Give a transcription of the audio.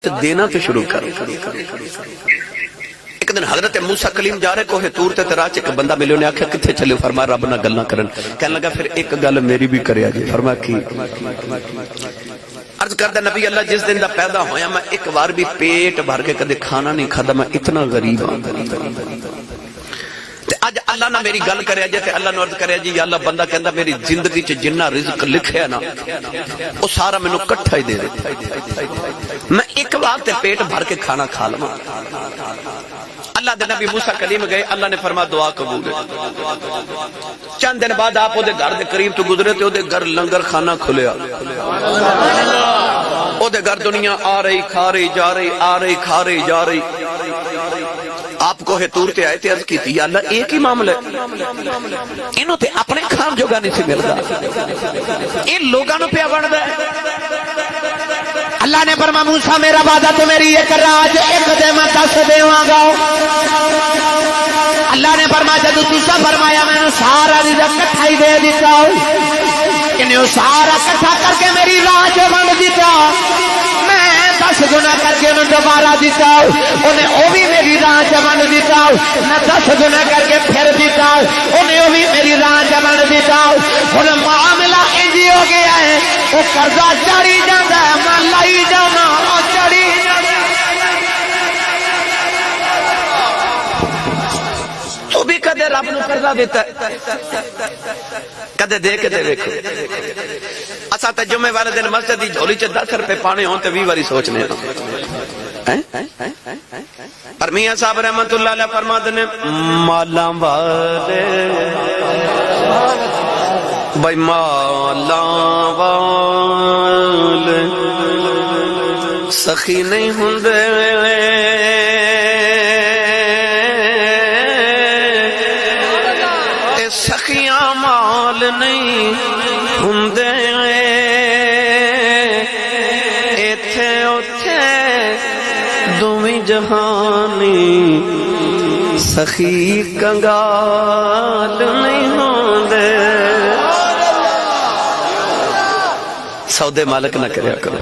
دینا تو شروع کرو۔ ایک دن حضرت موسیٰ کلیم جا رہے کوہ تور تے راہ ایک بندہ ملے انہیں آکھا کتھے چلے، فرمایا رب نہ گلنا کرن، کہنے لگا پھر ایک گل میری بھی کریا جی، فرمایا کی عرض کردہ نبی اللہ جس دن دا پیدا ہویا میں ایک بار بھی پیٹ بھر کے کدے کھانا نہیں کھادا، میں اتنا غریب ہوں۔ آج اللہ نہ میری گل کرے جائے تے اللہ نے عرض کرے جی یا اللہ بندہ کہندا میری زندگی چ جنہ رزق لکھیا نا وہ سارا مینوں کٹھا ہی دے دے، میں ایک بار تے پیٹ بھر کے کھانا کھا لواں۔ اللہ دے نبی موسیٰ کلیم گئے، اللہ نے فرمایا دعا قبول ہے۔ چند دن بعد آپ دے گھر دے قریب تو گزرے تے دے گھر لنگر کھانا کھلیا، دے گھر دنیا آ رہی کھا رہی جا رہی، آ رہی کھا رہی جا رہی۔ آپ کو ہے تور تے آئے تے عرض کی تھی یا اللہ ایک ہی معاملہ ہے، انہوں تے اپنے کھان جوگا نہیں سی ملدا، ان لوگانوں پہ بڑھدا ہے۔ اللہ نے فرمایا موسیٰ میرا وعدہ تو میری ایک راج ایک دے میں 10 دیواں گا۔ اللہ نے فرمایا جدو تسا فرمایا میں نے سارا رزق کٹھا ہی دے دیتا، انہیں سارا کٹھا کر کے میری راج ونڈ دیتا، میں 10 گنا کر کے انہیں دوبارہ دیتا، انہیں وہ بھی میری راج ونڈ دیتا، میں 10 گنا کر کے پھر دیتا، انہیں وہ بھی میری راج ونڈ دیتا۔ انہیں معاملہ انجی ہو گیا ہے، وہ قرضہ چڑھی جاتا ہے، میں لائی جانا چڑھی جانا۔ تو بھی کدے رب نو قرضہ دیتا ہے، کدے دے کے دے ویکھو۔ اسا تے جمعے والے دن مسجد دی جھولی چ 10 روپے پانے ہون تے 20 واری سوچنے پر میاں صاحب رحمت اللہ علیہ فرماتے نے مالاں والے بھائی مالاں والے سخی نہیں ہوندے، اے سخیاں مال نہیں ہوندے، ایتھے اوتھے دوویں جہانی سخی کنگال نہیں ہوندے۔ سودے مالک نہ کریا کرو۔